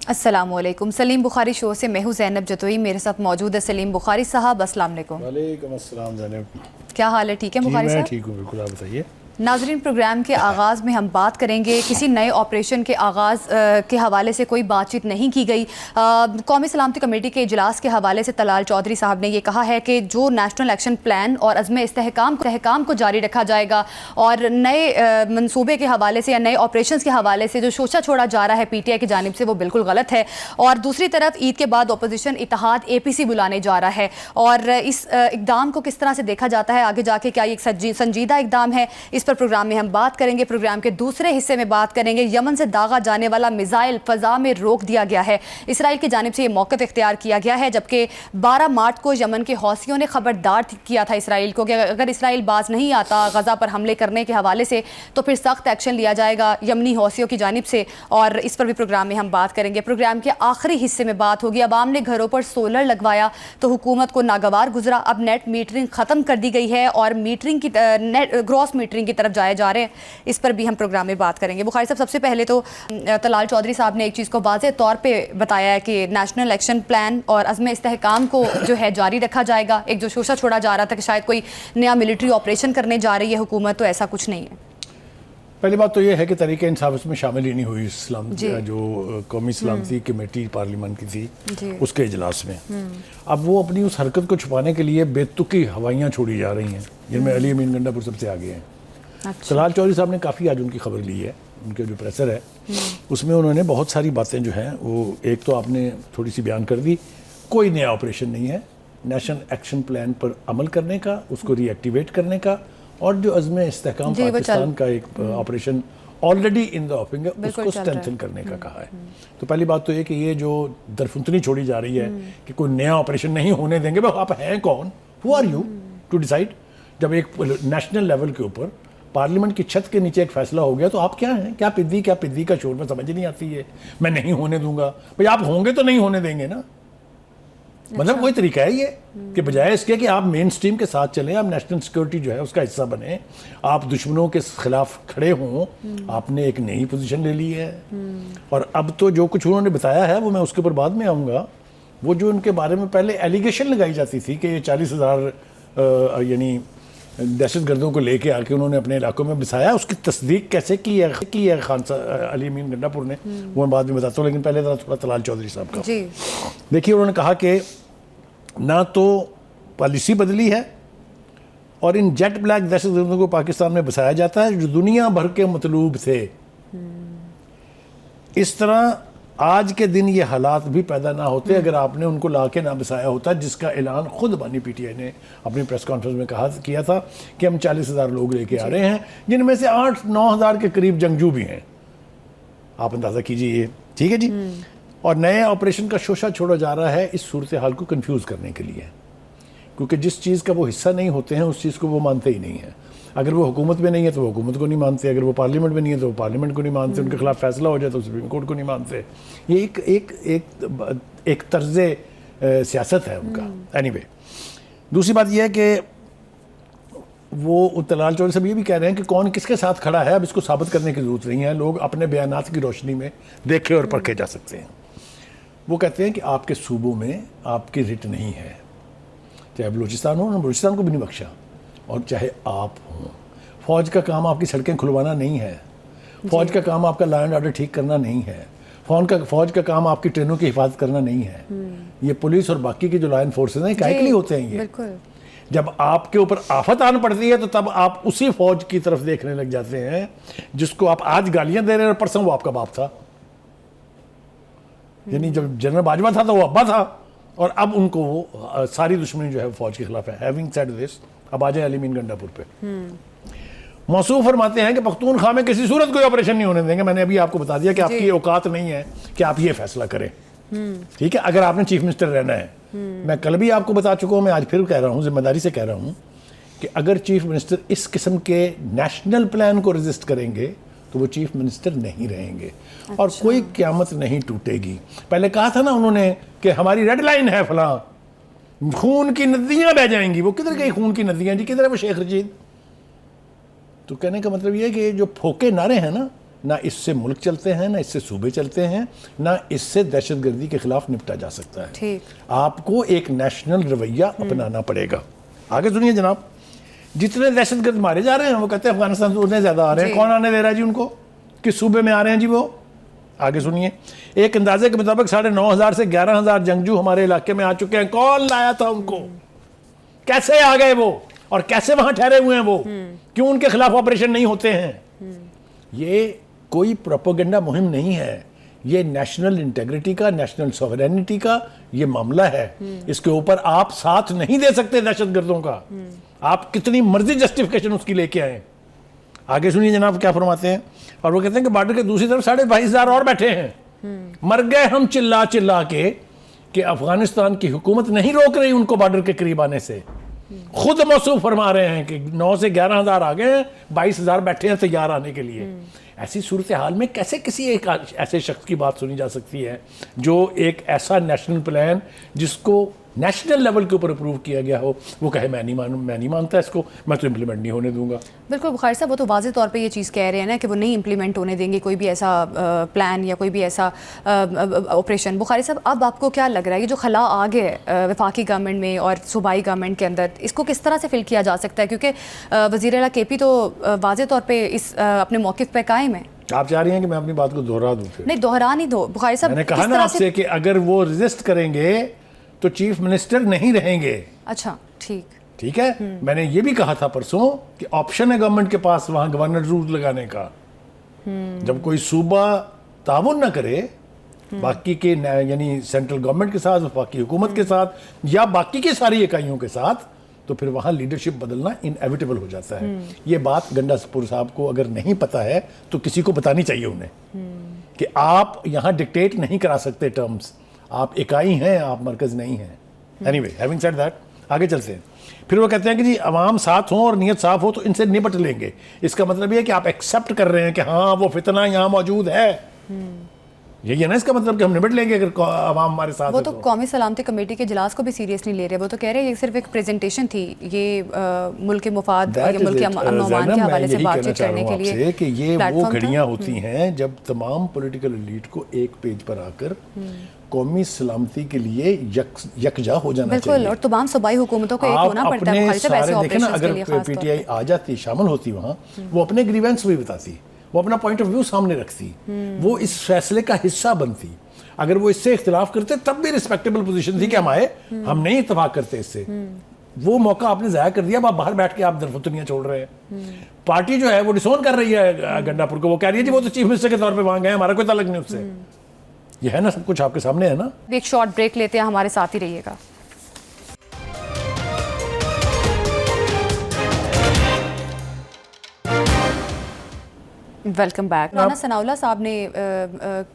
السلام علیکم. سلیم بخاری شو سے میں ہوں زینب جتوئی. میرے ساتھ موجود ہے سلیم بخاری صاحب. السلام علیکم. وعلیکم السلام زینب. کیا حال ہے؟ ٹھیک ہے بخاری صاحب؟ میں ٹھیک ہوں بالکل. آپ بتائیے. ناظرین، پروگرام کے آغاز میں ہم بات کریں گے کسی نئے آپریشن کے آغاز کے حوالے سے کوئی بات چیت نہیں کی گئی. قومی سلامتی کمیٹی کے اجلاس کے حوالے سے طلال چودھری صاحب نے یہ کہا ہے کہ جو نیشنل ایکشن پلان اور عزم استحکام کو جاری رکھا جائے گا اور نئے منصوبے کے حوالے سے یا نئے آپریشنز کے حوالے سے جو شوشہ چھوڑا جا رہا ہے پی ٹی آئی کی جانب سے وہ بالکل غلط ہے. اور دوسری طرف عید کے بعد اپوزیشن اتحاد اے پی سی بلانے جا رہا ہے اور اس اقدام کو کس طرح سے دیکھا جاتا ہے آگے جا کے، کیا یہ ایک سنجیدہ اقدام ہے؟ اس پر پروگرام میں ہم بات کریں گے. پروگرام کے دوسرے حصے میں بات کریں گے یمن سے داغا جانے والا میزائل فضا میں روک دیا گیا ہے. اسرائیل کی جانب سے یہ موقف اختیار کیا گیا ہے، جبکہ 12 مارچ کو یمن کے حوثیوں نے خبردار کیا تھا اسرائیل کو کہ اگر اسرائیل باز نہیں آتا غزہ پر حملے کرنے کے حوالے سے تو پھر سخت ایکشن لیا جائے گا یمنی حوثیوں کی جانب سے، اور اس پر بھی پروگرام میں ہم بات کریں گے. پروگرام کے آخری حصے میں بات ہوگی عوام نے گھروں پر سولر لگوایا تو حکومت کو ناگوار گزرا. اب نیٹ میٹرنگ ختم کر دی گئی ہے اور میٹرنگ کی گراس میٹرنگ کی طرف جائے جا رہے ہیں. اس پر بھی ہم پروگرام میں بات کریں گے. بخاری صاحب، سب سے پہلے تو طلال چودھری صاحب نے ایک چیز کو واضح طور پہ بتایا ہے کہ نیشنل ایکشن پلان اور عزم استحکام کو جو ہے جاری رکھا جائے گا. ایک جو شوشہ چھوڑا جا رہا تھا کہ شاید کوئی نیا ملٹری آپریشن کرنے جا رہی ہے حکومت، تو ایسا کچھ نہیں ہے. پہلی بات تو یہ ہے کہ تحریک انصاف اس میں شامل ہی نہیں ہوئی. جو قومی سلامتی کمیٹی پارلیمنٹ کی تھی اس کے اجلاس میں. اب وہ اپنی اس حرکت کو چھپانے کے لیے بے تکی ہوائیاں چھوڑی جا رہی ہیں، جن میں علی امین گنڈا پور سب سے آگے ہیں. طلال چودھری صاحب نے کافی آج ان کی خبر لی ہے. ان کے جو پریسر ہے اس میں انہوں نے بہت ساری باتیں جو ہیں وہ ایک تو آپ نے تھوڑی سی بیان کر دی. کوئی نیا آپریشن نہیں ہے. نیشنل ایکشن پلان پر عمل کرنے کا، اس کو ری ایکٹیویٹ کرنے کا، اور جو عزم استحکام پاکستان کا ایک آپریشن آلریڈی ان دا آفنگ ہے اس کو اسٹرینتھن کرنے کا کہا ہے. تو پہلی بات تو یہ کہ یہ جو درفنتنی چھوڑی جا رہی ہے کہ کوئی نیا آپریشن نہیں ہونے دیں گے. بھائی آپ ہیں کون؟ Who are you to decide? جب ایک نیشنل لیول کے اوپر پارلیمنٹ کی چھت کے نیچے ایک فیصلہ ہو گیا تو آپ کیا ہیں؟ کیا پدی کا شور میں سمجھ نہیں آتی ہے. میں نہیں ہونے دوں گا. بھئی آپ ہوں گے تو نہیں ہونے دیں گے نا. مطلب کوئی طریقہ ہے یہ کہ بجائے اس کے کہ آپ مین سٹریم کے ساتھ چلیں، آپ نیشنل سیکورٹی جو ہے اس کا حصہ بنیں، آپ دشمنوں کے خلاف کھڑے ہوں، آپ نے ایک نئی پوزیشن لے لی ہے. اور اب تو جو کچھ انہوں نے بتایا ہے وہ میں اس کے اوپر بعد میں آؤں گا. وہ جو ان کے بارے میں پہلے ایلیگیشن لگائی جاتی تھی کہ یہ 40,000 یعنی دہشت گردوں کو لے کے آ کے انہوں نے اپنے علاقوں میں بسایا، اس کی تصدیق کیسے کی ہے خان علی امین گنڈا پور نے، وہ میں بعد میں بتاتا ہوں. لیکن پہلے تھوڑا طلال چودھری صاحب کا. دیکھیے انہوں نے کہا کہ نہ تو پالیسی بدلی ہے اور ان جیٹ بلیک دہشت گردوں کو پاکستان میں بسایا جاتا ہے جو دنیا بھر کے مطلوب تھے. اس طرح آج کے دن یہ حالات بھی پیدا نہ ہوتے اگر آپ نے ان کو لا کے نہ بسایا ہوتا، جس کا اعلان خود بانی پی ٹی آئی نے اپنی پریس کانفرنس میں کیا تھا کہ ہم 40,000 لوگ لے کے آ رہے ہیں، جن میں سے 8-9 ہزار کے قریب جنگجو بھی ہیں. آپ اندازہ کیجئے. ٹھیک ہے جی. اور نئے آپریشن کا شوشہ چھوڑا جا رہا ہے اس صورتحال کو کنفیوز کرنے کے لیے، کیونکہ جس چیز کا وہ حصہ نہیں ہوتے ہیں اس چیز کو وہ مانتے ہی نہیں ہیں. اگر وہ حکومت میں نہیں ہے تو وہ حکومت کو نہیں مانتے، اگر وہ پارلیمنٹ میں نہیں ہے تو وہ پارلیمنٹ کو نہیں مانتے، ان کے خلاف فیصلہ ہو جائے تو سپریم کورٹ کو نہیں مانتے. یہ ایک طرز سیاست ہے ان کا. اینی وے، دوسری بات یہ ہے کہ وہ طلال چودھری صاحب یہ بھی کہہ رہے ہیں کہ کون کس کے ساتھ کھڑا ہے اب اس کو ثابت کرنے کی ضرورت نہیں ہے. لوگ اپنے بیانات کی روشنی میں دیکھے اور پرکھے جا سکتے ہیں. وہ کہتے ہیں کہ آپ کے صوبوں میں آپ کی رٹ نہیں ہے، چاہے بلوچستان ہو، بلوچستان کو بھی نہیں بخشا، اور چاہے آپ ہوں. فوج کا کام آپ کی سڑکیں کھلوانا نہیں ہے، فوج کا کام آپ کا لا اینڈ آرڈر ٹھیک کرنا نہیں ہے، فوج کا کام آپ کی ٹرینوں کی حفاظت کرنا نہیں ہے. یہ پولیس اور باقی کے جو لا اینڈ فورسز ہیں کائے کے لیے ہوتے ہیں. یہ جب آپ کے اوپر آفت آن پڑتی ہے تو تب آپ اسی فوج کی طرف دیکھنے لگ جاتے ہیں جس کو آپ آج گالیاں دے رہے ہیں اور پرسوں وہ آپ کا باپ تھا. یعنی جب جنرل باجوہ تھا تو وہ ابا تھا، اور اب ان کو وہ ساری دشمنی جو ہے فوج کے خلاف ہے. ہیونگ سیڈ دس، اب آ جائیں علی امین گنڈا پور پہ. موصوف فرماتے ہیں کہ پختونخوا میں کسی صورت کوئی آپریشن نہیں ہونے دیں گے. میں نے ابھی آپ کو بتا دیا کہ آپ کی اوقات نہیں ہے کہ آپ یہ فیصلہ کریں. ٹھیک ہے، اگر آپ نے چیف منسٹر رہنا ہے. میں کل بھی آپ کو بتا چکا ہوں، میں آج پھر کہہ رہا ہوں، ذمہ داری سے کہہ رہا ہوں کہ اگر چیف منسٹر اس قسم کے نیشنل پلان کو رجسٹ کریں گے تو وہ چیف منسٹر نہیں رہیں گے. اور کوئی قیامت نہیں ٹوٹے گی. پہلے کہا تھا نا انہوں نے کہ ہماری ریڈ لائن ہے فلاں، خون کی ندیاں بہ جائیں گی. وہ کدھر گئی خون کی ندیاں جی؟ کدھر ہے وہ شیخ رشید؟ تو کہنے کا مطلب یہ ہے کہ جو پھوکے نعرے ہیں نا نہ اس سے ملک چلتے ہیں، نہ اس سے صوبے چلتے ہیں، نہ اس سے دہشت گردی کے خلاف نپٹا جا سکتا ہے. ٹھیک. آپ کو ایک نیشنل رویہ اپنانا پڑے گا. آگے سنیے جناب، جتنے دہشت گرد مارے جا رہے ہیں وہ کہتے ہیں افغانستان سے اتنے زیادہ آ رہے ہیں. کون آنے دے رہا ہے جی ان کو؟ کس صوبے میں آ رہے ہیں جی وہ؟ آگے سنیے، ایک اندازے کے مطابق 9,500 سے 11,000 جنگجو ہمارے علاقے میں آ چکے ہیں. کون لایا تھا ان کو؟ کیسے آ گئے وہ؟ اور کیسے وہاں ٹھہرے ہوئے ہیں وہ؟ کیوں ان کے خلاف آپریشن نہیں ہوتے ہیں؟ یہ کوئی پروپیگنڈا مہم نہیں ہے، یہ نیشنل انٹیگریٹی کا، نیشنل سوورینٹی کا یہ معاملہ ہے. اس کے اوپر آپ ساتھ نہیں دے سکتے دہشت گردوں کا، آپ کتنی مرضی جسٹیفیکیشن اس کی لے کے آئیں. آگے سنیے جناب کیا فرماتے ہیں. اور وہ کہتے ہیں کہ بارڈر کے دوسری طرف 22,500 اور بیٹھے ہیں. مر گئے ہم چلا چلا کے کہ افغانستان کی حکومت نہیں روک رہی ان کو بارڈر کے قریب آنے سے. خود موصوف فرما رہے ہیں کہ 9 سے 11,000 آ گئے ہیں، 22,000 بیٹھے ہیں تیار آنے کے لیے. ایسی صورتحال میں کیسے کسی ایک ایسے شخص کی بات سنی جا سکتی ہے جو ایک ایسا نیشنل پلان جس کو نیشنل لیول کے اوپر اپروو کیا گیا ہو، وہ کہے میں نہیں مانتا اس کو، میں تو امپلیمنٹ نہیں ہونے دوں گا. بالکل بخاری صاحب، وہ تو واضح طور پہ یہ چیز کہہ رہے ہیں نا کہ وہ نہیں امپلیمنٹ ہونے دیں گے کوئی بھی ایسا پلان یا کوئی بھی ایسا آپریشن. بخاری صاحب، اب آپ کو کیا لگ رہا ہے یہ جو خلا آ گئے وفاقی گورنمنٹ میں اور صوبائی گورنمنٹ کے اندر، اس کو کس طرح سے فل کیا جا سکتا ہے؟ کیونکہ وزیر اعلیٰ کے پی تو واضح طور پہ اس اپنے موقف پہ قائم ہے. آپ چاہ رہی ہیں کہ میں اپنی بات کو دہرا دوں؟ پھر نہیں، دہرا نہیں دو بخاری صاحب. میں نے کہا نا آپ سے کہ اگر وہ ریزسٹ کریں گے تو چیف منسٹر نہیں رہیں گے. اچھا ٹھیک ہے. میں نے یہ بھی کہا تھا پرسوں کہ آپشن ہے گورنمنٹ کے پاس وہاں گورنر رول لگانے کا. جب کوئی صوبہ تعاون نہ کرے باقی کے یعنی سینٹرل گورنمنٹ کے ساتھ، وفاقی حکومت کے ساتھ یا باقی کی ساری اکائیوں کے ساتھ، تو پھر وہاں لیڈرشپ بدلنا انیویٹیبل ہو جاتا ہے. یہ بات گنڈا سپور صاحب کو اگر نہیں پتا ہے تو کسی کو بتانی چاہیے انہیں کہ آپ یہاں ڈکٹیٹ نہیں کرا سکتے ٹرمز. آپ اکائی ہیں، آپ مرکز نہیں ہیں. Any way, having said that, آگے چلتے ہیں. پھر وہ کہتے ہیں کہ جی عوام ساتھ ہوں اور نیت صاف ہو تو ان سے نپٹ لیں گے. اس کا مطلب یہ ہے کہ آپ ایکسیپٹ کر رہے ہیں کہ ہاں وہ فتنہ یہاں موجود ہے. یہی ہے نا اس کا مطلب کہ ہم نپٹ لیں گے اگر عوام ہمارے ساتھ. وہ تو قومی سلامتی کمیٹی کے اجلاس کو بھی سیریس نہیں لے رہے. وہ تو کہہ رہے ہیں یہ صرف ایک پریزنٹیشن تھی، یہ ملک کے مفاد یا ملک کے امن و امان کے حوالے سے بات چیت کرنے کے لیے کہ یہ وہ گھڑیاں ہوتی ہیں جب تمام پولیٹیکل ایلیٹ کو ایک پیج پر آ کر قومی سلامتی کے لیے یکجا ہو جانا چاہیے. بالکل، اور تمام صوبائی حکومتوں کو ایک ہونا پڑتا ہے. بخاری صاحب ایسے آپریشنز کے لیے خاص طور پہ اگر پی ٹی آئی آ جاتی، شامل ہوتی وہاں، وہ اپنے گریوینس بھی بتاتی، وہ اپنا پوائنٹ آف ویو سامنے رکھتی، وہ اس فیصلے کا حصہ بنتی. اگر وہ اس سے اختلاف کرتے تب بھی ریسپیکٹیبل پوزیشن تھی کہ ہم نہیں اتفاق کرتے اس سے. وہ موقع آپ نے ضائع کر دیا. آپ باہر بیٹھ کے آپ درفتنیاں چھوڑ رہے ہیں. پارٹی جو ہے وہ ڈسون کر رہی ہے گنڈا پور کو. وہ کہہ رہی ہے جی وہ تو چیف منسٹر کے طور پہ وہاں گئے، ہمارا کوئی تعلق نہیں اس سے. یہ ہے نا سب کچھ آپ کے سامنے ہے نا. ایک شارٹ بریک لیتے ہیں، ہمارے ساتھ ہی رہیے گا. Welcome back. Rana Sanaullah صاحب نے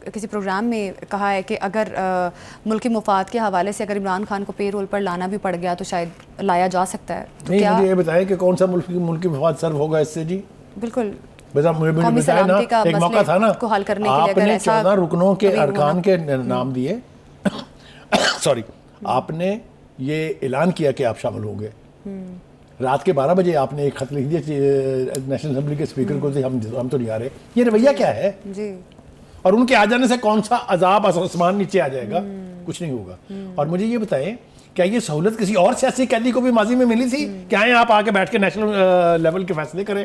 کسی پروگرام میں کہا ہے کہ اگر ملکی مفاد کے حوالے سے اگر عمران خان کو پے رول پر لانا بھی پڑ گیا تو شاید لایا جا سکتا ہے. نہیں، مجھے یہ بتائیں کہ کون سا ملکی مفاد سرو ہوگا اس سے. جی بالکل، قومی سلامتی کا ایک موقع تھا نا کو حل کرنے کے لیے. آپ نے 14 رکنوں کے ارکان کے نام دیے، سوری، آپ نے یہ اعلان کیا کہ آپ شامل ہوں گے. رات کے 12 بجے آپ نے ایک خط لکھ دیا نیشنل اسمبلی کے اسپیکر کو، ہم تو نہیں آ رہے. یہ رویہ کیا ہے؟ اور ان کے آ جانے سے کون سا عذاب آسمان نیچے آ جائے گا؟ کچھ نہیں ہوگا. اور مجھے یہ بتائیں، کیا یہ سہولت کسی اور سیاسی قیدی کو بھی ماضی میں ملی تھی کہ آئیں آپ آ کے بیٹھ کے نیشنل لیول کے فیصلے کریں؟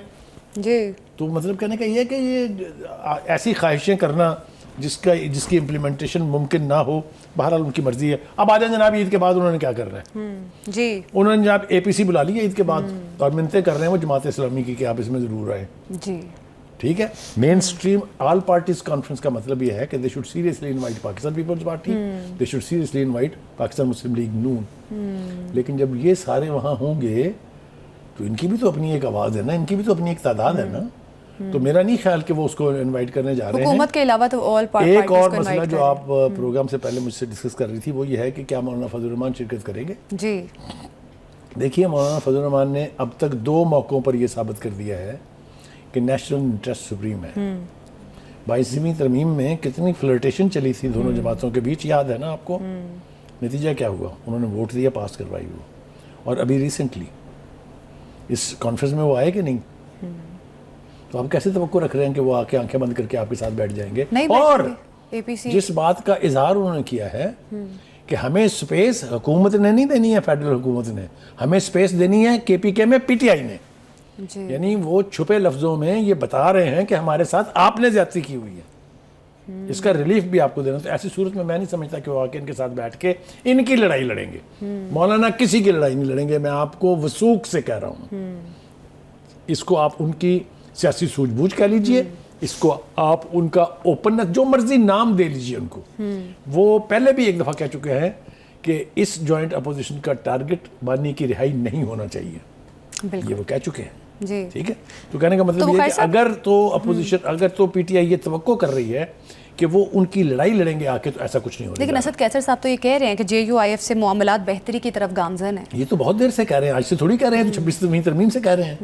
تو مطلب کہنے کا یہ ہے کہ یہ ایسی خواہشیں کرنا جس کی امپلیمنٹیشن ممکن نہ ہو، بہرحال ان کی مرضی ہے. اب آ جائیں جناب، عید کے بعد انہوں نے کیا کرنا ہے. انہوں نے جناب اے پی سی بلا لی ہے عید کے بعد اور منتیں کر رہے ہیں وہ جماعت اسلامی کی کہ آپ اس میں ضرور آئیں. ٹھیک ہے. Mainstream all parties conference کا مطلب یہ ہے کہ they should seriously invite Pakistan Peoples Party, they should seriously invite Pakistan Muslim League Noon. لیکن جب یہ سارے وہاں ہوں گے تو ان کی بھی تو اپنی ایک آواز ہے نا، ان کی بھی تو اپنی ایک تعداد ہے نا. تو میرا نہیں خیال کہ وہ اس کو انوائٹ کرنے جا رہے ہیں. حکومت کے علاوہ تو آل پارٹیز. ایک اور مسئلہ جو آپ پروگرام سے پہلے مجھ سے ڈسکس کر رہی تھی وہ یہ ہے کہ کیا مولانا فضل الرحمان شرکت کریں گے. دیکھیے، مولانا فضل الرحمان نے اب تک 2 موقعوں پر یہ ثابت کر دیا ہے کہ نیشنل انٹرسٹ سپریم ہے. 22ویں ترمیم میں کتنی فلرٹیشن چلی تھی دونوں جماعتوں کے بیچ، یاد ہے نا آپ کو. نتیجہ کیا ہوا؟ انہوں نے ووٹ دیا، پاس کروائی وہ. اور ابھی ریسنٹلی اس کانفرنس میں وہ آئے کہ نہیں؟ تو آپ کیسے توقع رکھ رہے ہیں کہ وہ آ کے آنکھیں بند کر کے آپ کے ساتھ بیٹھ جائیں گے؟ اور APC جس بات کا اظہار انہوں نے کیا ہے کہ ہمیں سپیس حکومت نے نہیں دینی ہے، فیڈرل حکومت نے ہمیں سپیس دینی ہے KPK میں PTI نے، یعنی وہ چھپے لفظوں میں یہ بتا رہے ہیں کہ ہمارے ساتھ آپ نے زیادتی کی ہوئی ہے، اس کا ریلیف بھی آپ کو دینا۔ تو ایسی صورت میں نہیں سمجھتا کہ وہ آ کے ان کے ساتھ بیٹھ کے ان کی لڑائی لڑیں گے۔ مولانا کسی کی لڑائی نہیں لڑیں گے، میں آپ کو وثوق سے کہہ رہا ہوں۔ اس کو آپ ان کی سیاسی سوجھ بوجھ کہہ لیجئے، اس کو آپ ان کا اوپننس، جو مرضی نام دے لیجئے ان کو۔ وہ پہلے بھی ایک دفعہ کہہ چکے ہیں کہ اس جوائنٹ اپوزیشن کا ٹارگٹ بانی کی رہائی نہیں ہونا چاہیے، یہ وہ کہہ چکے ہیں، جی ٹھیک ہے۔ تو کہنے کا مطلب یہ ہے کہ اگر تو اپوزیشن، اگر تو PTI یہ توقع کر رہی ہے کہ وہ ان کی لڑائی لڑیں گے آ کے، تو ایسا کچھ نہیں ہوگا۔ لیکن اسد کیسر صاحب تو یہ کہہ رہے ہیں کہ JUIF سے معاملات بہتری کی طرف گامزن ہیں۔ یہ تو بہت دیر سے کہہ رہے ہیں، آج سے تھوڑی کہہ رہے ہیں، تو 26ویں ترمیم سے کہہ رہے ہیں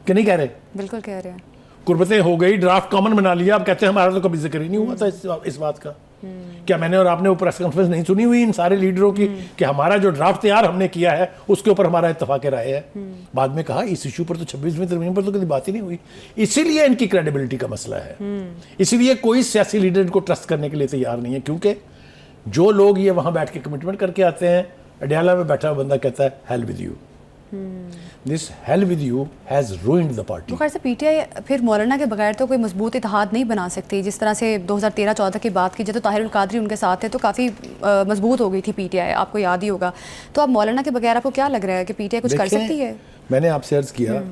کہ نہیں کہہ رہے؟ بالکل کہہ رہے ہیں۔ قربتیں ہو گئی، ڈرافٹ کامن بنا لیا، اب کہتے ہیں ہمارا تو کبھی ذکر ہی نہیں ہوا تھا اس بات کا۔ کیا میں نے اور آپ نے وہ پریس کانفرنس نہیں سنی ہوئی ان سارے لیڈروں کی کہ ہمارا جو ڈرافٹ تیار ہم نے کیا ہے اس کے اوپر ہمارا اتفاق رائے ہے؟ بعد میں کہا اس ایشو پر تو 26ویں ترمیم پر تو کبھی بات ہی نہیں ہوئی۔ اسی لیے ان کی کریڈیبلٹی کا مسئلہ ہے، اسی لیے کوئی سیاسی لیڈر ان کو ٹرسٹ کرنے کے لیے تیار نہیں ہے، کیونکہ جو لوگ یہ وہاں بیٹھ کے کمٹمنٹ کر کے آتے ہیں، اڈیالہ میں بیٹھا ہوا بندہ کہتا ہے hell with you, this hell with you has ruined the party. تو خیر سے PTI پھر مولانا کے بغیر تو کوئی مضبوط اتحاد نہیں بنا سکتی، جس طرح سے 2013-14 کی بات کی جائے تو طاہر القادری ان کے ساتھ تھے تو کافی مضبوط ہو گئی تھی PTI، آپ کو یاد ہی ہوگا۔ تو اب مولانا کے بغیر آپ کو کیا لگ رہا ہے کہ PTI کچھ کر سکتی ہے؟ میں نے آپ سے عرض کیا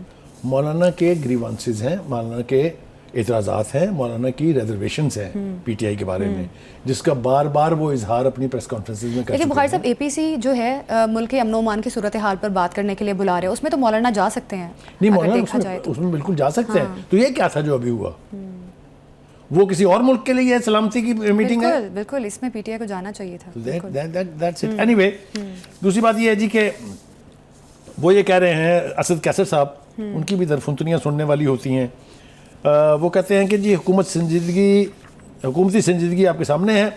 مولانا کے گریوانسز ہیں، مولانا کے اعتراضات ہیں، مولانا کی ریزرویشنز ہیں PTI کے بارے میں، جس کا بار بار وہ اظہار اپنی پریس کانفرنسز میں کر چکے ہیں۔ لیکن بخاری صاحب APC جو ہے ملک کے امن و امان کی صورتحال پر بات کرنے کے لیے بلا رہے ہیں، اس میں تو مولانا جا سکتے ہیں؟ نہیں، مولانا اس میں بالکل جا سکتے ہیں۔ تو یہ کیا تھا جو ابھی ہوا؟ وہ کسی اور ملک کے لیے سلامتی کی میٹنگ ہے؟ بالکل، اس میں PTI کو جانا چاہیے تھا۔ اینی وے، دوسری بات یہ ہے جی کہ وہ یہ کہہ رہے ہیں، اسد کیسر صاحب، ان کی بھی درفنتنیاں سننے والی ہوتی ہیں۔ وہ کہتے ہیں کہ جی حکومتی سنجیدگی آپ کے سامنے ہے،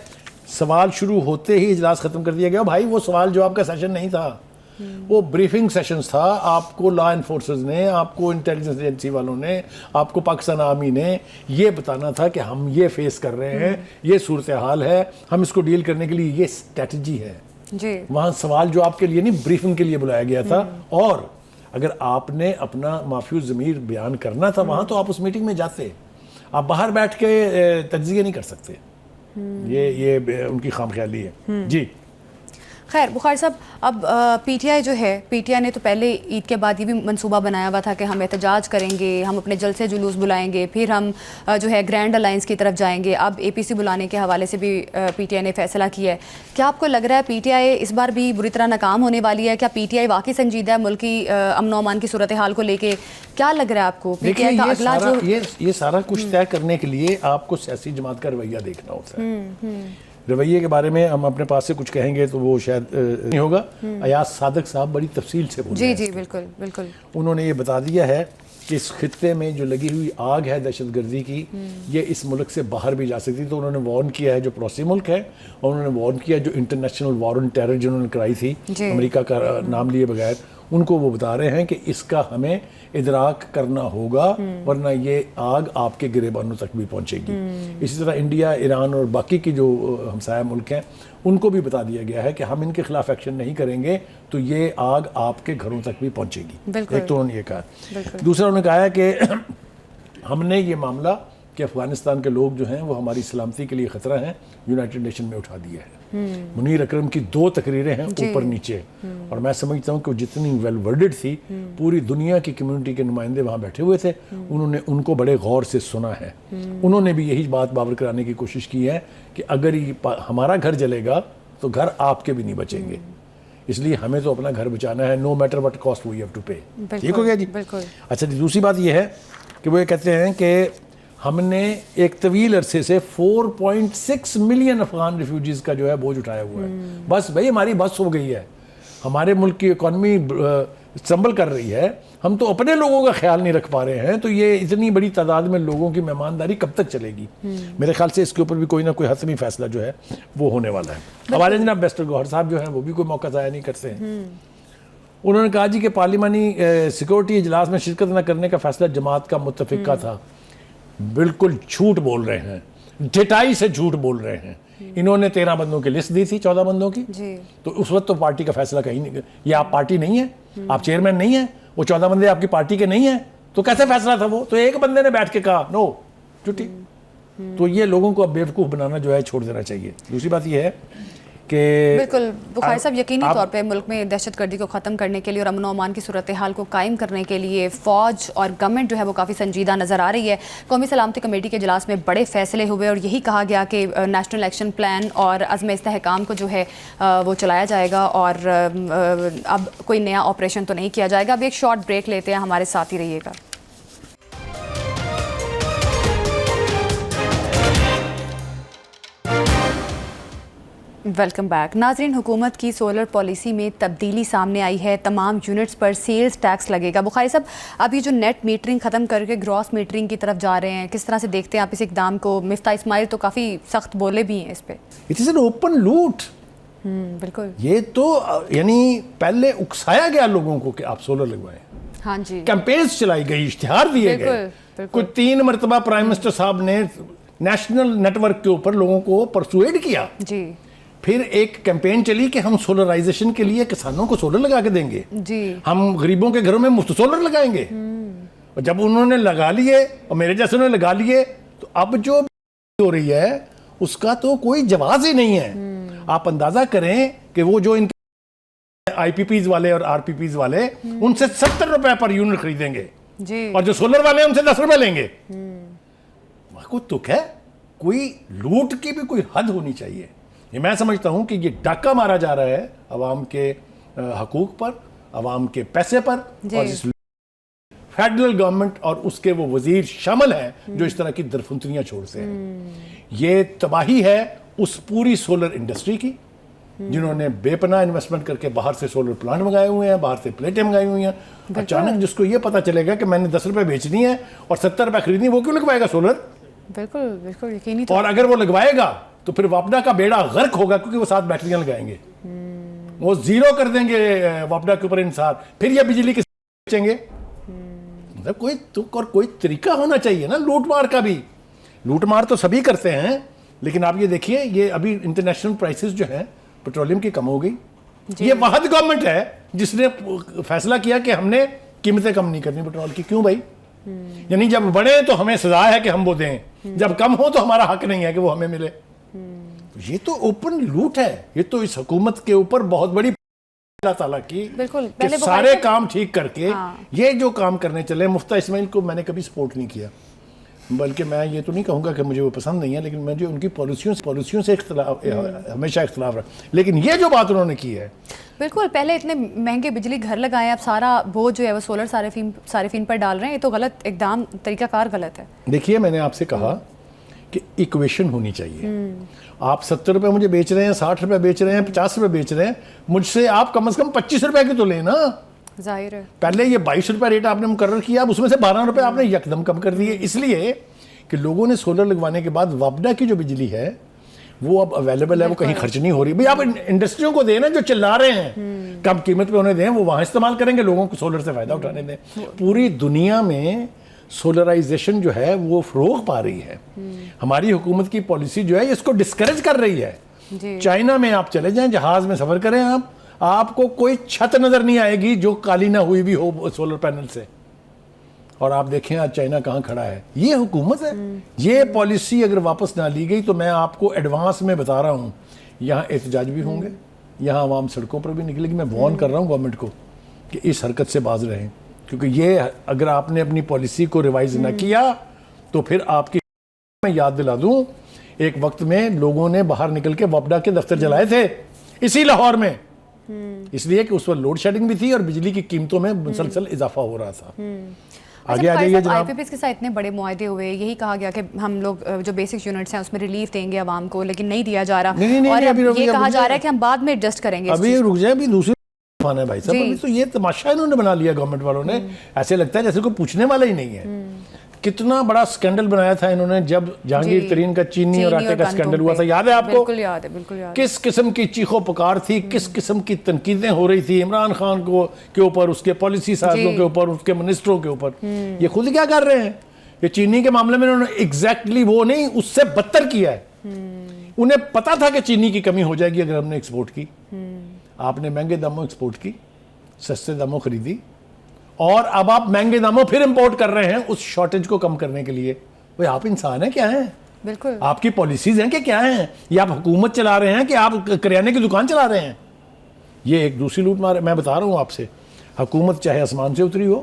سوال شروع ہوتے ہی اجلاس ختم کر دیا گیا۔ بھائی وہ سوال جواب کا سیشن نہیں تھا، وہ بریفنگ سیشنز تھا۔ آپ کو لا انفورسرز نے، آپ کو انٹیلیجنس ایجنسی والوں نے، آپ کو پاکستان آرمی نے یہ بتانا تھا کہ ہم یہ فیس کر رہے ہیں، یہ صورتحال ہے، ہم اس کو ڈیل کرنے کے لیے یہ اسٹریٹجی ہے۔ وہاں سوال جواب کے لیے نہیں، بریفنگ کے لیے بلایا گیا تھا۔ اور اگر آپ نے اپنا مافیوز ضمیر بیان کرنا تھا وہاں، تو آپ اس میٹنگ میں جاتے۔ آپ باہر بیٹھ کے تجزیہ نہیں کر سکتے، یہ ان کی خام خیالی ہے۔ جی خیر بخاری صاحب، اب PTI جو ہے، PTI نے تو پہلے عید کے بعد یہ بھی منصوبہ بنایا ہوا تھا کہ ہم احتجاج کریں گے، ہم اپنے جلسے جلوس بلائیں گے، پھر ہم جو ہے گرینڈ الائنس کی طرف جائیں گے۔ اب APC بلانے کے حوالے سے بھی PTI نے فیصلہ کیا ہے۔ کیا آپ کو لگ رہا ہے PTI اس بار بھی بری طرح ناکام ہونے والی ہے؟ کیا PTI واقعی سنجیدہ ہے ملک کی امن و امان کی صورتحال کو لے کے؟ کیا لگ رہا ہے آپ کو PTI کا اگلا جو یہ سارا کچھ طے کرنے کے لیے آپ کو سیاسی جماعت کا رویہ دیکھنا ہوتا ہے۔ رویے کے بارے میں ہم اپنے پاس سے کچھ کہیں گے تو وہ شاید نہیں ہوگا۔ ایاز صادق صاحب بڑی تفصیل سے بول رہے ہیں۔ جی بالکل بالکل، انہوں نے یہ بتا دیا ہے کہ اس خطے میں جو لگی ہوئی آگ ہے دہشت گردی کی، یہ اس ملک سے باہر بھی جا سکتی۔ تو انہوں نے وارن کیا ہے جو پڑوسی ملک ہے، اور انہوں نے وارن کیا جو انٹرنیشنل وار آن ٹیرر جنہوں نے کرائی تھی امریکہ کا نام لیے بغیر، ان کو وہ بتا رہے ہیں کہ اس کا ہمیں ادراک کرنا ہوگا، ورنہ یہ آگ آپ کے گریبانوں تک بھی پہنچے گی۔ اسی طرح انڈیا، ایران اور باقی کی جو ہمسایہ ملک ہیں، ان کو بھی بتا دیا گیا ہے کہ ہم ان کے خلاف ایکشن نہیں کریں گے تو یہ آگ آپ کے گھروں تک بھی پہنچے گی۔ ایک تو انہوں نے یہ کہا۔ دوسرا انہوں نے کہا ہے کہ ہم نے یہ معاملہ کہ افغانستان کے لوگ جو ہیں وہ ہماری سلامتی کے لیے خطرہ ہیں، یونائٹڈ نیشن میں اٹھا دیا ہے۔ منیر اکرم کی 2 تقریریں ہیں اوپر نیچے، اور میں سمجھتا ہوں کہ جتنی ویل ورڈڈ تھی، پوری دنیا کی کمیونٹی کے نمائندے وہاں بیٹھے ہوئے تھے، انہوں نے ان کو بڑے غور سے سنا ہے۔ انہوں نے بھی یہی بات باور کرانے کی کوشش کی ہے کہ اگر ہمارا گھر جلے گا تو گھر آپ کے بھی نہیں بچیں گے، اس لیے ہمیں تو اپنا گھر بچانا ہے، no matter what cost we have to pay. ٹھیک ہو گیا جی؟ اچھا جی، دوسری بات یہ ہے کہ وہ یہ کہتے ہیں کہ ہم نے ایک طویل عرصے سے 4.6 ملین افغان ریفیوجیز کا جو ہے بوجھ اٹھایا ہوا ہے۔ بس بھائی ہماری بس ہو گئی ہے، ہمارے ملک کی اکانومی سنبھل کر رہی ہے، ہم تو اپنے لوگوں کا خیال نہیں رکھ پا رہے ہیں، تو یہ اتنی بڑی تعداد میں لوگوں کی مہمانداری کب تک چلے گی؟ میرے خیال سے اس کے اوپر بھی کوئی نہ کوئی حتمی فیصلہ جو ہے وہ ہونے والا ہے۔ ہمارے جناب بیسٹر گوہر صاحب جو ہیں وہ بھی کوئی موقع ضائع نہیں کرتے ہیں، انہوں نے کہا جی کہ پارلیمانی سیکورٹی اجلاس میں شرکت نہ کرنے کا فیصلہ جماعت کا متفقہ تھا. بالکل جھوٹ بول رہے ہیں, ڈٹائی سے جھوٹ بول رہے ہیں. انہوں نے 13 بندوں کی لسٹ دی تھی, 14 بندوں کی, تو اس وقت تو پارٹی کا فیصلہ کہیں نہیں. یہ آپ پارٹی نہیں ہے, آپ چیئرمین نہیں ہیں, وہ 14 بندے آپ کی پارٹی کے نہیں ہیں, تو کیسے فیصلہ تھا وہ؟ تو ایک بندے نے بیٹھ کے کہا نو, چھٹی. تو یہ لوگوں کو اب بیوقوف بنانا جو ہے چھوڑ دینا چاہیے. دوسری بات یہ ہے کہ بالکل بخاری صاحب یقینی طور پہ ملک میں دہشت گردی کو ختم کرنے کے لیے اور امن و امان کی صورتحال کو قائم کرنے کے لیے فوج اور گورنمنٹ جو ہے وہ کافی سنجیدہ نظر آ رہی ہے. قومی سلامتی کمیٹی کے اجلاس میں بڑے فیصلے ہوئے اور یہی کہا گیا کہ نیشنل ایکشن پلان اور عزم استحکام کو جو ہے وہ چلایا جائے گا اور اب کوئی نیا آپریشن تو نہیں کیا جائے گا. اب ایک شارٹ بریک لیتے ہیں, ہمارے ساتھ ہی رہیے گا. Welcome back. ناظرین, حکومت کی سولر پالیسی میں تبدیلی سامنے آئی ہے. تمام یونٹس پر سیلز ٹیکس لگے گا. بخاری صاحب, اب یہ جو نیٹ میٹرنگ ختم کر کے گراس میٹرنگ کی طرف جا رہے ہیں, کس طرح سے دیکھتے ہیں آپ اس اقدام کو؟ مفتاح اسماعیل تو کافی سخت بولے بھی ہیں اس پہ. اٹ از این اوپن لوٹ. بالکل, یہ تو یعنی پہلے اکسایا گیا لوگوں کو کہ آپ سولر لگوائیں. ہاں جی, کیمپینز چلائی گئی, اشتہار دیے گئے. کوئی 3 مرتبہ پرائم منسٹر صاحب نے نیشنل نیٹ ورک کے اوپر لوگوں کو پرسویڈ کیا. جی, پھر ایک کیمپین چلی کہ ہم سولرائزیشن کے لیے کسانوں کو سولر لگا کے دیں گے, جی, ہم غریبوں کے گھروں میں مفت سولر لگائیں گے. اور جب انہوں نے لگا لیے اور میرے جیسے انہوں نے لگا لیے, تو اب جو ہو رہی ہے اس کا تو کوئی جواز ہی نہیں ہے. آپ اندازہ کریں کہ وہ جو ان آئی پی پیز والے اور آر پی پیز والے ان سے 70 روپے پر یونٹ خریدیں گے, جی, اور جو سولر والے ہیں ان سے 10 روپے لیں گے. کوئی تک ہے؟ کوئی لوٹ کی بھی کوئی حد ہونی چاہیے. یہ میں سمجھتا ہوں کہ یہ ڈاکہ مارا جا رہا ہے عوام کے حقوق پر, عوام کے پیسے پر, اور اس فیڈرل گورنمنٹ اور اس کے وہ وزیر شامل ہیں جو اس طرح کی درفنتریاں چھوڑتے ہیں. یہ تباہی ہے اس پوری سولر انڈسٹری کی, جنہوں نے بے پناہ انویسٹمنٹ کر کے باہر سے سولر پلانٹ منگائے ہوئے ہیں, باہر سے پلیٹیں منگائی ہوئی ہیں. اچانک جس کو یہ پتا چلے گا کہ میں نے 10 روپے بیچنی ہے اور 70 روپے خریدنی, وہ کیوں لگوائے گا سولر؟ بالکل بالکل یقینی. اور اگر وہ لگوائے گا تو پھر واپڈا کا بیڑا غرق ہوگا, کیونکہ وہ 7 بیٹریاں لگائیں گے, وہ زیرو کر دیں گے واپڈا کے اوپر انحصار. پھر یہ بجلی کس بیچیں گے؟ مطلب کوئی تک اور کوئی طریقہ ہونا چاہیے نا لوٹ مار کا بھی. لوٹ مار تو سبھی کرتے ہیں, لیکن آپ یہ دیکھیے, یہ ابھی انٹرنیشنل پرائسز جو ہیں پیٹرولیم کی کم ہو گئی. یہ واحد گورنمنٹ ہے جس نے فیصلہ کیا کہ ہم نے قیمتیں کم نہیں کرنی پیٹرول کی. کیوں بھائی؟ یعنی جب بڑھے تو ہمیں سزا ہے کہ ہم وہ دیں, جب کم ہو تو ہمارا حق نہیں ہے کہ وہ ہمیں ملے. یہ تو اوپن لوٹ ہے. یہ تو اس حکومت کے اوپر بہت بڑی اللہ تعالیٰ کی کہ سارے کام ٹھیک کر کے یہ جو کام کرنے چلے. مفتاح اسماعیل کو میں نے کبھی سپورٹ نہیں کیا, بلکہ میں یہ تو نہیں کہوں گا کہ مجھے وہ پسند نہیں ہے, لیکن مجھے ان کی پالیسیوں سے ہمیشہ اختلاف رہا. لیکن یہ جو بات انہوں نے کی ہے, بالکل, پہلے اتنے مہنگے بجلی گھر لگائے, اب سارا بوجھ جو ہے وہ سولر صارفین پر ڈال رہے ہیں. یہ تو غلط اقدام, طریقہ کار غلط ہے. دیکھیے, میں نے آپ سے کہا کہ ایکویشن ہونی چاہیے. آپ 70 روپے مجھے بیچ رہے ہیں, 60 روپے بیچ رہے ہیں, 50 روپے بیچ رہے ہیں, مجھ سے آپ کم از کم 25 روپے کی تو لیں نا. ظاہر ہے پہلے یہ 22 روپے ریٹ آپ نے مقرر کیا, اب اس میں سے 12 روپے آپ نے یکدم کم کر دیے, اس لیے کہ لوگوں نے سولر لگوانے کے بعد واپڈا کی جو بجلی ہے وہ اب اویلیبل ہے, وہ کہیں خرچ نہیں ہو رہی. بھئی آپ انڈسٹریوں کو دیں نا, جو چلا رہے ہیں, کم قیمت پہ انہیں دیں, وہ وہاں استعمال کریں گے, لوگوں کو سولر سے فائدہ اٹھانے دیں. پوری دنیا میں سولرائزیشن جو ہے وہ فروغ پا رہی ہے. ہماری حکومت کی پالیسی جو ہے اس کو ڈسکریج کر رہی ہے. چائنا میں آپ چلے جائیں, جہاز میں سفر کریں آپ کو کوئی چھت نظر نہیں آئے گی جو کالی نہ ہوئی بھی ہو سولر پینل سے. اور آپ دیکھیں آج چائنا کہاں کھڑا ہے. یہ حکومت ہے. یہ پالیسی اگر واپس نہ لی گئی تو میں آپ کو ایڈوانس میں بتا رہا ہوں, یہاں احتجاج بھی ہوں گے, یہاں عوام سڑکوں پر بھی نکلے گی. میں وارن کر رہا ہوں گورنمنٹ کو کہ اس حرکت سے باز رہیں, کیونکہ یہ اگر آپ نے اپنی پالیسی کو ریوائز نہ کیا تو پھر آپ کی, میں یاد دلا دوں, ایک وقت میں لوگوں نے باہر نکل کے واپڈا کے دفتر جلائے تھے اسی لاہور میں, اس لیے کہ اس وقت لوڈ شیڈنگ بھی تھی اور بجلی کی قیمتوں میں مسلسل اضافہ ہو رہا تھا. آگے آ جائیے جناب. آئی پی پیز کے ساتھ اتنے بڑے معاہدے ہوئے, یہی کہا گیا کہ ہم لوگ جو بیسک یونٹس ہیں اس میں ریلیف دیں گے عوام کو, لیکن نہیں دیا جا رہا, اور یہ کہا جا رہا ہے کہ ہم بعد میں ایڈجسٹ کریں گے. ابھی رک جائیں, ابھی دوسری ہے بھائی صاحب, ابھی تو یہ تماشا انہوں نے بنا لیا گورنمنٹ والوں نے. ایسے لگتا ہے جیسے کوئی پوچھنے والا ہی نہیں ہے. کتنا بڑا سکینڈل بنایا تھا انہوں نے جب جہانگیر ترین کا چینی اور آٹے کا سکینڈل ہوا تھا, یاد ہے آپ کو؟ بالکل یاد ہے, بالکل یاد. کس قسم کی چیخو پکار تھی, کس قسم کی تنقیدیں ہو رہی تھی عمران خان کے اوپر, اس کے پالیسی سازوں کے اوپر, اس کے منسٹروں کے اوپر. یہ خود کیا کر رہے ہیں, یہ چینی کے معاملے میں انہوں نے ایگزیکٹلی وہ نہیں, اس سے بدتر کیا ہے. انہیں پتا تھا کہ چینی کی کمی ہو جائے گی اگر ہم نے ایکسپورٹ کی. آپ نے مہنگے داموں ایکسپورٹ کی, سستے داموں خریدی, اور اب آپ مہنگے داموں پھر امپورٹ کر رہے ہیں اس شارٹیج کو کم کرنے کے لیے. بھئی آپ انسان ہیں کیا ہیں؟ بالکل. آپ کی پالیسیز ہیں کہ کیا ہیں؟ یا آپ حکومت چلا رہے ہیں کہ آپ کریانے کی دکان چلا رہے ہیں؟ یہ ایک دوسری لوٹ مار. میں بتا رہا ہوں آپ سے, حکومت چاہے آسمان سے اتری ہو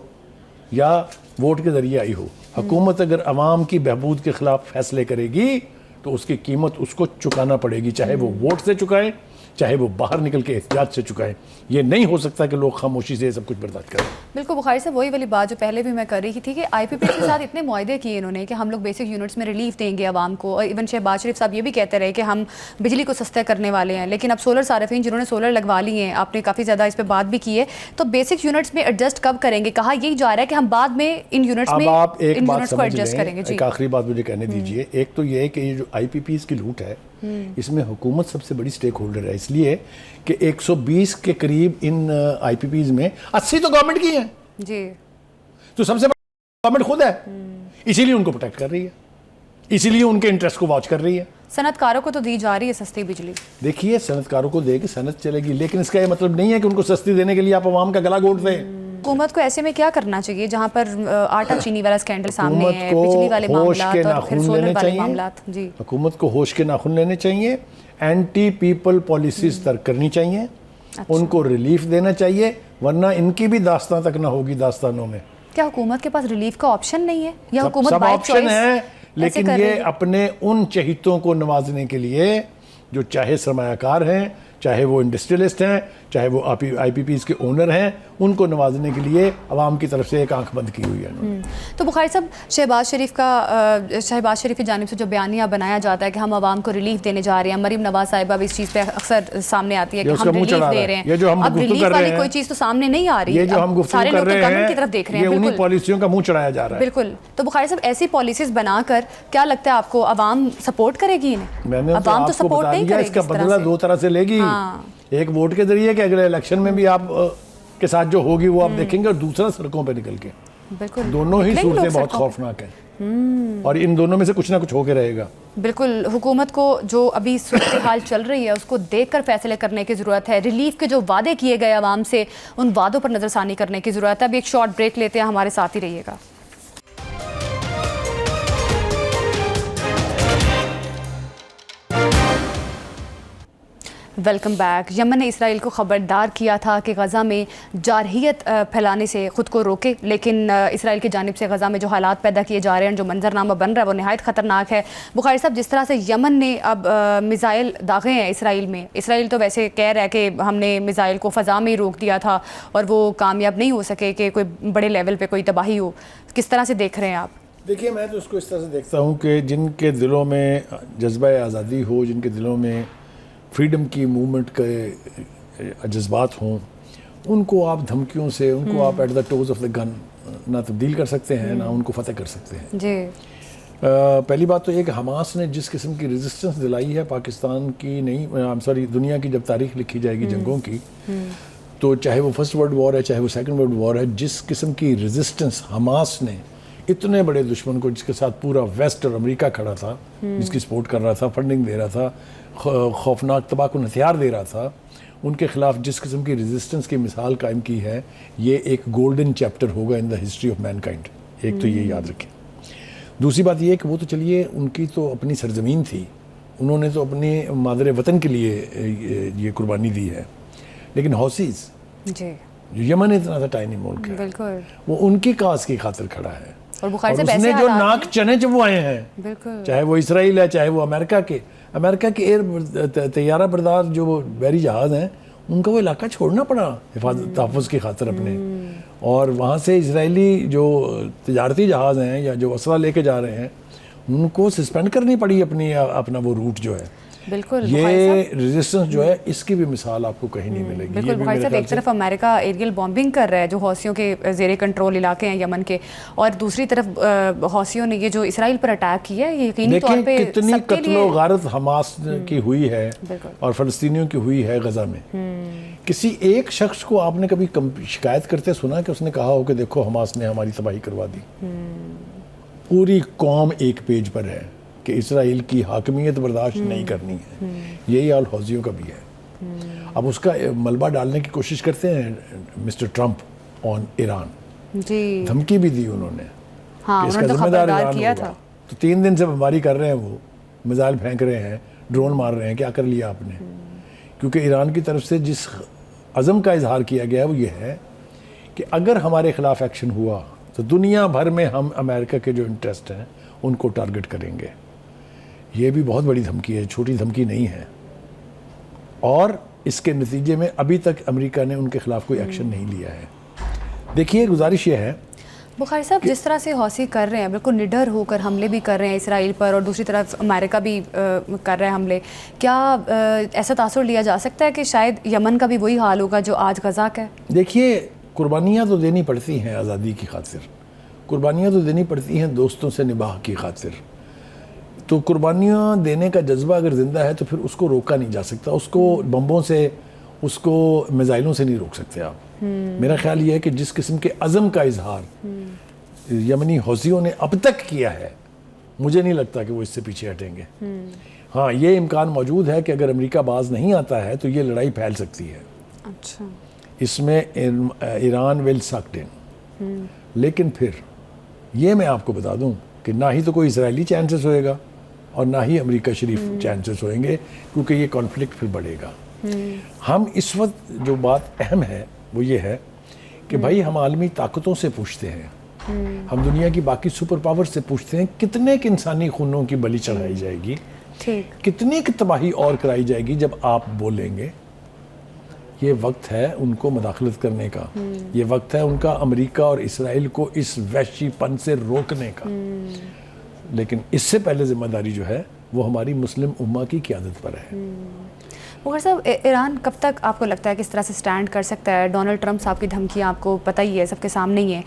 یا ووٹ کے ذریعے آئی ہو, حکومت اگر عوام کی بہبود کے خلاف فیصلے کرے گی تو اس کی قیمت اس کو چکانا پڑے گی, چاہے وہ ووٹ سے چکائیں, چاہے وہ باہر نکل کے احتجاج سے چکائیں. یہ نہیں ہو سکتا کہ لوگ خاموشی سے سب کچھ برداشت کریں. بالکل بخاری صاحب, وہی والی بات جو پہلے بھی میں کر رہی تھی کہ آئی پی پی کے ساتھ اتنے معاہدے کیے انہوں نے کہ ہم لوگ بیسک یونٹس میں ریلیف دیں گے عوام کو, اور ایون شہباز شریف صاحب یہ بھی کہتے رہے کہ ہم بجلی کو سستا کرنے والے ہیں. لیکن اب سولر صارفین جنہوں نے سولر لگوا لی ہیں, آپ نے کافی زیادہ اس پہ بات بھی کی ہے, تو بیسک یونٹس میں ایڈجسٹ کب کریں گے؟ کہا یہی جا رہا ہے کہ ہم بعد میں ان یونٹس میں آپ ایک ان بات یونٹس کو سمجھ ایڈجسٹ کریں گے. لیں, ایک آخری بات مجھے کہنے دیجئے. ایک تو یہ ہے کہ یہ جو آئی پی پیز کی لوٹ ہے اس میں حکومت سب سے بڑی سٹیک ہولڈر ہے, اس لیے کہ 120 کے قریب ان آئی پی پیز میں 80 تو گورنمنٹ کی ہیں جی, تو سب سے بڑا گورنمنٹ خود ہے, اسی لیے ان کو پروٹیکٹ کر رہی ہے, اسی لیے ان کے انٹرسٹ کو واچ کر رہی ہے. صنعت کاروں کو تو دی جا رہی ہے سستی بجلی. دیکھیے صنعت کاروں کو دے کے صنعت چلے گی, لیکن اس کا یہ مطلب نہیں ہے کہ ان کو سستی دینے کے لیے آپ عوام کا گلا گھونٹ دیں. حکومت کو ایسے میں کیا کرنا چاہیے جہاں پر آٹا چینی والا سکینڈل سامنے ہے, بجلی والے معاملات اور پھر سولر والے معاملات؟ جی, حکومت کو ہوش کے ناخن لینے چاہیے, اینٹی پیپل پالیسیز ترک کرنی چاہیے, ان کو ریلیف دینا چاہیے, ورنہ ان کی بھی داستان تک نہ ہوگی داستانوں میں. کیا حکومت کے پاس ریلیف کا آپشن نہیں ہے, یا حکومت سب بائی آپشن ہے, چوائس لیکن یہ اپنے ان چہیتوں کو نوازنے کے لیے جو چاہے سرمایہ کار ہیں, چاہے وہ انڈسٹریلسٹ ہیں, چاہے وہ آئی پی پیز کے اونر ہیں, ان کو نوازنے کے لیے عوام کی طرف سے ایک آنکھ بند کی ہوئی ہے. تو بخاری صاحب, شہباز شریف کی جانب سے جو بیانیہ بنایا جاتا ہے کہ ہم عوام کو ریلیف دینے جا رہے ہیں, مریم نواز صاحبہ بھی اس چیز پہ اکثر سامنے آتی ہے کہ ہم ریلیف دے رہے ہیں, اب ریلیف والی کوئی چیز تو سامنے نہیں آ رہی, یہ جو ہم گفتگو کر رہے ہیں کی طرف دیکھ رہے ہیں, یہ انہی پالیسیوں کا منہ چڑھایا جا رہا ہے. بالکل. تو بخاری صاحب, ایسی پالیسیز بنا کر کیا لگتا ہے آپ کو عوام سپورٹ کرے گی انہیں؟ عوام تو سپورٹ نہیں کرے گی. اس کا بدلہ دو طرح سے لے گی, ایک ووٹ کے ذریعے کہ اگلے الیکشن میں بھی آپ کے ساتھ جو ہوگی وہ آپ دیکھیں گے, اور دوسرا سڑکوں پہ نکل کے. بالکل, دونوں ہی صورتیں بہت خوفناک ہیں, اور ان دونوں میں سے کچھ نہ کچھ ہو کے رہے گا. بالکل. حکومت کو جو ابھی صورتحال چل رہی ہے اس کو دیکھ کر فیصلے کرنے کی ضرورت ہے. ریلیف کے جو وعدے کیے گئے عوام سے, ان وعدوں پر نظر ثانی کرنے کی ضرورت ہے. ابھی ایک شارٹ بریک لیتے ہیں, ہمارے ساتھ ہی رہیے گا. Welcome back. یمن نے اسرائیل کو خبردار کیا تھا کہ غزہ میں جارحیت پھیلانے سے خود کو روکے, لیکن اسرائیل کی جانب سے غزہ میں جو حالات پیدا کیے جا رہے ہیں, جو منظرنامہ بن رہا ہے, وہ نہایت خطرناک ہے. بخاری صاحب, جس طرح سے یمن نے اب میزائل داغے ہیں اسرائیل میں, اسرائیل تو ویسے کہہ رہا ہے کہ ہم نے میزائل کو فضا میں ہی روک دیا تھا اور وہ کامیاب نہیں ہو سکے کہ کوئی بڑے لیول پہ کوئی تباہی ہو. کس طرح سے دیکھ رہے ہیں آپ؟ دیکھیے, میں تو اس کو اس طرح سے دیکھتا ہوں کہ جن کے دلوں میں جذبہ آزادی ہو, جن کے دلوں میں فریڈم کی موومنٹ کے جذبات ہوں, ان کو آپ دھمکیوں سے, ان کو آپ at the toes of the gun نہ تبدیل کر سکتے ہیں, نہ ان کو فتح کر سکتے ہیں. جی, پہلی بات تو یہ کہ حماس نے جس قسم کی ریزسٹنس دلائی ہے پاکستان کی نہیں, دنیا کی جب تاریخ لکھی جائے گی جنگوں کی, تو چاہے وہ فرسٹ ورلڈ وار ہے, چاہے وہ سیکنڈ ورلڈ وار ہے, جس قسم کی ریزسٹنس حماس نے اتنے بڑے دشمن کو, جس کے ساتھ پورا ویسٹ اور امریکہ کھڑا تھا, جس کی سپورٹ کر رہا تھا, فنڈنگ دے رہا تھا, خوفناک تباہ کن ہتھیار دے رہا تھا, ان کے خلاف جس قسم کی ریزسٹنس کی مثال قائم کی ہے, یہ ایک گولڈن چیپٹر ہوگا in the history of mankind. ایک تو یہ یاد رکھیں. دوسری بات یہ ہے کہ وہ تو چلیے ان کی تو اپنی سرزمین تھی, انہوں نے تو اپنے مادر وطن کے لیے یہ قربانی دی ہے, لیکن حوثیز جی, جو یمن اتنا تھا ٹائنی ملک ہے, بالکل, وہ ان کی کاز کی خاطر کھڑا ہے. اور اور اس نے جو ناک چنے چبوائے ہیں, بالکل, چاہے وہ اسرائیل ہے, چاہے وہ امریکہ کے ایئر طیارہ بردار جو بحری جہاز ہیں, ان کا وہ علاقہ چھوڑنا پڑا حفاظت تحفظ کی خاطر اپنے, اور وہاں سے اسرائیلی جو تجارتی جہاز ہیں یا جو اسلحہ لے کے جا رہے ہیں, ان کو سسپینڈ کرنی پڑی اپنا وہ روٹ جو ہے. بالکل یہ ریزسٹنس جو ہے اس کی بھی مثال آپ کو کہیں نہیں ملے گی. بالکل بخاری صاحب, ایک طرف امریکہ ایریل بامبنگ کر رہا ہے جو حوثیوں کے زیر کنٹرول علاقے ہیں یمن کے, اور دوسری طرف حوثیوں نے یہ جو اسرائیل پر اٹیک کیا ہے یہ یقینی طور پہ کتنی قتل و غارت حماس کی ہوئی ہے اور فلسطینیوں کی ہوئی ہے غزہ میں. کسی ایک شخص کو آپ نے کبھی شکایت کرتے سنا کہ اس نے کہا ہو کہ دیکھو حماس نے ہماری تباہی کروا دی؟ پوری قوم ایک پیج پر ہے کہ اسرائیل کی حاکمیت برداشت نہیں کرنی ہے. یہی حال حوثیوں کا بھی ہے. اب اس کا ملبہ ڈالنے کی کوشش کرتے ہیں مسٹر ٹرمپ آن ایران. دھمکی بھی دی انہوں نے کہ اس کا ذمہ دار ایران ہوگا. تو 3 دن سے بمباری کر رہے ہیں, وہ میزائل پھینک رہے ہیں, ڈرون مار رہے ہیں. کیا کر لیا آپ نے؟ کیونکہ ایران کی طرف سے جس عزم کا اظہار کیا گیا ہے وہ یہ ہے کہ اگر ہمارے خلاف ایکشن ہوا تو دنیا بھر میں ہم امریکہ کے جو انٹرسٹ ہیں ان کو ٹارگٹ کریں گے. یہ بھی بہت بڑی دھمکی ہے, چھوٹی دھمکی نہیں ہے. اور اس کے نتیجے میں ابھی تک امریکہ نے ان کے خلاف کوئی ایکشن نہیں لیا ہے. دیکھیے گزارش یہ ہے بخاری صاحب, جس طرح سے حوثی کر رہے ہیں بالکل نڈر ہو کر حملے بھی کر رہے ہیں اسرائیل پر, اور دوسری طرف امریکہ بھی کر رہا ہے حملے, کیا ایسا تاثر لیا جا سکتا ہے کہ شاید یمن کا بھی وہی حال ہوگا جو آج غزہ کا ہے؟ دیکھیے قربانیاں تو دینی پڑتی ہیں آزادی کی خاطر, قربانیاں تو دینی پڑتی ہیں دوستوں سے نباہ کی خاطر. تو قربانیاں دینے کا جذبہ اگر زندہ ہے تو پھر اس کو روکا نہیں جا سکتا. اس کو بمبوں سے, اس کو میزائلوں سے نہیں روک سکتے آپ. میرا خیال یہ ہے کہ جس قسم کے عزم کا اظہار یمنی حوثیوں نے اب تک کیا ہے, مجھے نہیں لگتا کہ وہ اس سے پیچھے ہٹیں گے. ہاں, یہ امکان موجود ہے کہ اگر امریکہ باز نہیں آتا ہے تو یہ لڑائی پھیل سکتی ہے. اچھا, اس میں ایران ول سکڈ ان. لیکن پھر یہ میں آپ کو بتا دوں کہ نہ ہی تو کوئی اسرائیلی چانسز ہوئے گا اور نہ ہی امریکہ شریف چانسز ہوئیں گے, کیونکہ یہ کانفلکٹ پھر بڑھے گا. ہم اس وقت جو بات اہم ہے وہ یہ ہے کہ بھائی ہم عالمی طاقتوں سے پوچھتے ہیں, ہم دنیا کی باقی سپر پاور سے پوچھتے ہیں کتنے کے انسانی خونوں کی بلی چڑھائی جائے گی, کتنے کی تباہی اور کرائی جائے گی جب آپ بولیں گے. یہ وقت ہے ان کو مداخلت کرنے کا, یہ وقت ہے ان کا امریکہ اور اسرائیل کو اس وحشی پن سے روکنے کا. لیکن اس سے پہلے ذمہ داری جو ہے وہ ہماری مسلم امہ کی قیادت پر ہے. مغر صاحب, ایران کب تک آپ کو لگتا ہے کس طرح سے سٹینڈ کر سکتا ہے؟ ڈونلڈ ٹرمپ صاحب کی دھمکیاں آپ کو پتہ ہی ہے, سب کے سامنے ہی ہیں.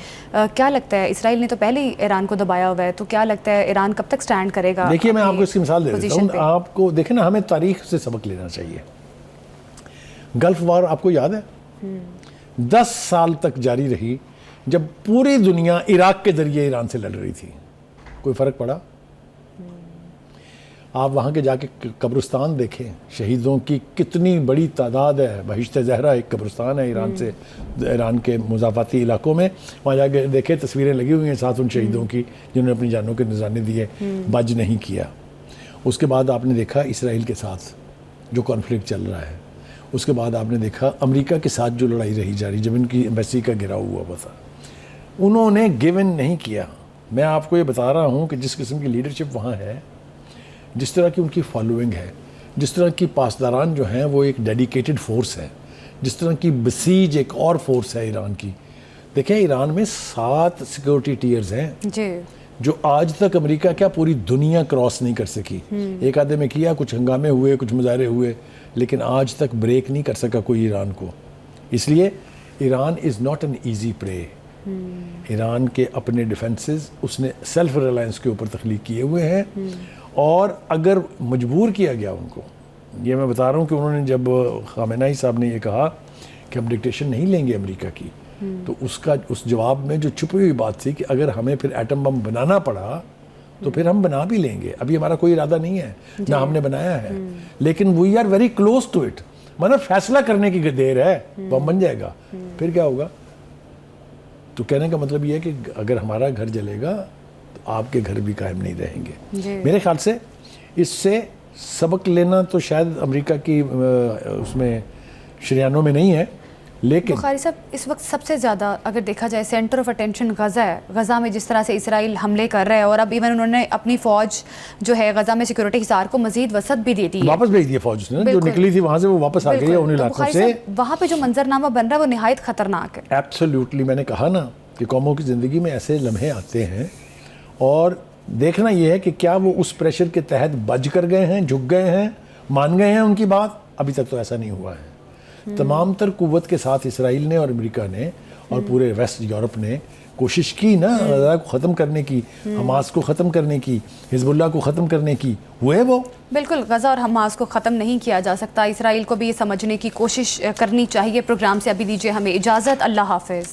کیا لگتا ہے اسرائیل نے تو پہلے ہی ایران کو دبایا ہوا ہے, تو کیا لگتا ہے ایران کب تک سٹینڈ کرے گا؟ دیکھیے میں آپ کو اس کی مثال دے دیتا ہوں. آپ کو دیکھیں نا, ہمیں تاریخ سے سبق لینا چاہیے. گلف وار آپ کو یاد ہے 10 سال تک جاری رہی, جب پوری دنیا عراق کے ذریعے ایران سے لڑ رہی تھی. کوئی فرق پڑا؟ آپ وہاں کے جا کے قبرستان دیکھیں, شہیدوں کی کتنی بڑی تعداد ہے. بہشت زہرا ایک قبرستان ہے ایران سے, ایران کے مضافاتی علاقوں میں. وہاں جا کے دیکھیں تصویریں لگی ہوئی ہیں ساتھ ان شہیدوں کی جنہوں نے اپنی جانوں کے نذرانے دیے, بج نہیں کیا. اس کے بعد آپ نے دیکھا اسرائیل کے ساتھ جو کانفلکٹ چل رہا ہے. اس کے بعد آپ نے دیکھا امریکہ کے ساتھ جو لڑائی رہی جاری, جب ان کی ایمبیسی کا گھراؤ ہوا تھا. انہوں نے گیو ان نہیں کیا. میں آپ کو یہ بتا رہا ہوں کہ جس قسم کی لیڈرشپ وہاں ہے, جس طرح کی ان کی فالوئنگ ہے, جس طرح کی پاسداران جو ہیں وہ ایک ڈیڈیکیٹڈ فورس ہے, جس طرح کی بسیج ایک اور فورس ہے ایران کی. دیکھیں ایران میں 7 سیکورٹی ٹیئرز ہیں جو آج تک امریکہ کیا پوری دنیا کراس نہیں کر سکی. ایک آدھے میں کیا, کچھ ہنگامے ہوئے, کچھ مظاہرے ہوئے, لیکن آج تک بریک نہیں کر سکا کوئی ایران کو. اس لیے Iran is not an easy پرے. ایران کے اپنے ڈیفنسز اس نے سیلف ریلائنس کے اوپر تخلیق کیے ہوئے ہیں, اور اگر مجبور کیا گیا ان کو, یہ میں بتا رہا ہوں کہ انہوں نے جب خامنہ ای صاحب نے یہ کہا کہ ہم ڈکٹیشن نہیں لیں گے امریکہ کی, تو اس جواب میں جو چھپی ہوئی بات تھی کہ اگر ہمیں پھر ایٹم بم بنانا پڑا تو پھر ہم بنا بھی لیں گے. ابھی ہمارا کوئی ارادہ نہیں ہے, نہ ہم نے بنایا ہے, لیکن we are very close to it. مطلب فیصلہ کرنے کی دیر ہے, بم بن جائے گا, پھر کیا ہوگا. تو کہنے کا مطلب یہ ہے کہ اگر ہمارا گھر جلے گا تو آپ کے گھر بھی قائم نہیں رہیں گے. میرے خیال سے اس سے سبق لینا تو شاید امریکہ کی اس میں شریانوں میں نہیں ہے, لیکن بخاری صاحب اس وقت سب سے زیادہ اگر دیکھا جائے سینٹر آف اٹینشن غزہ ہے. غزہ میں جس طرح سے اسرائیل حملے کر رہا ہے, اور اب ایون انہوں نے اپنی فوج جو ہے غزہ میں سیکورٹی حصار کو مزید وسعت بھی دے دی, واپس بھیج دی فوج نے, جو نکلی تھی وہاں سے وہ واپس آ گئی ہے ان علاقوں سے. وہاں پہ جو منظرنامہ بن رہا ہے وہ نہایت خطرناک ہے. ایبسلیوٹلی, میں نے کہا نا کہ قوموں کی زندگی میں ایسے لمحے آتے ہیں, اور دیکھنا یہ ہے کہ کیا وہ اس پریشر کے تحت بج کر گئے ہیں, جھک گئے ہیں, مان گئے ہیں ان کی بات؟ ابھی تک تو ایسا نہیں ہوا ہے. تمام تر قوت کے ساتھ اسرائیل نے اور امریکہ نے اور پورے ویسٹ یورپ نے کوشش کی نا غزہ کو ختم کرنے کی, حماس کو ختم کرنے کی, حزب اللہ کو ختم کرنے کی. ہوئے وہ بالکل غزہ اور حماس کو ختم نہیں کیا جا سکتا. اسرائیل کو بھی یہ سمجھنے کی کوشش کرنی چاہیے. پروگرام سے ابھی دیجیے ہمیں اجازت. اللہ حافظ.